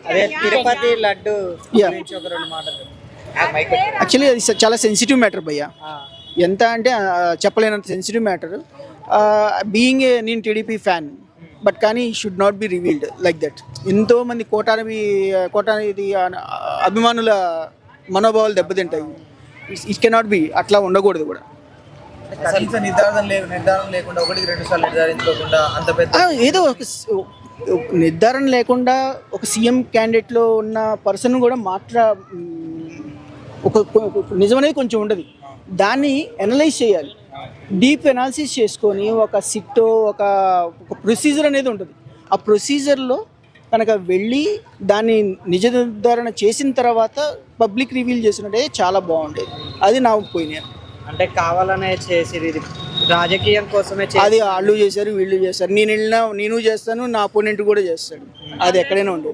అదే తిరుపతి లడ్డు Yeah. గురించి ఒక రెండు మాటలు. యాక్చువల్లీ అది చాలా సెన్సిటివ్ మ్యాటర్ భయ్యా. ఎంత అంటే చెప్పలేనంత సెన్సిటివ్ మ్యాటర్. బీయింగ్ ఏ నేను టీడీపీ ఫ్యాన్, బట్ కానీ should not be revealed like that. ఎంతోమంది కోటాది అభిమానుల మనోభావాలు దెబ్బతింటాయి. ఇట్ కెనాట్ బి, అట్లా ఉండకూడదు కూడా. కనీస నిర్ధారణ లేకుండా ఒకటికి రెండు సార్లు నిర్ధారించుకోకుండా అంత పెద్ద ఏదో ఒక నిర్ధారణ లేకుండా ఒక సీఎం క్యాండిడేట్లో ఉన్న పర్సన్ కూడా ఒక నిజమనేది కొంచెం ఉండదు. దాన్ని అనలైజ్ చేయాలి, డీప్ అనాలిసిస్ చేసుకొని ఒక సిట్టో ఒక ప్రొసీజర్ అనేది ఉంటుంది. ఆ ప్రొసీజర్లో కనుక వెళ్ళి దాన్ని నిజ నిర్ధారణ చేసిన తర్వాత పబ్లిక్ రివీల్ చేసినట్టే చాలా బాగుండేది. అది నా ఒపీనియన్. అంటే కావాలనే చేసి ఇది రాజకీయం కోసమే అది వాళ్ళు చేశారు, వీళ్ళు చేశారు. నేను వెళ్ళినా నేను చేస్తాను, నా అపోనెంట్ కూడా చేస్తాడు. అది ఎక్కడైనా ఉండేది.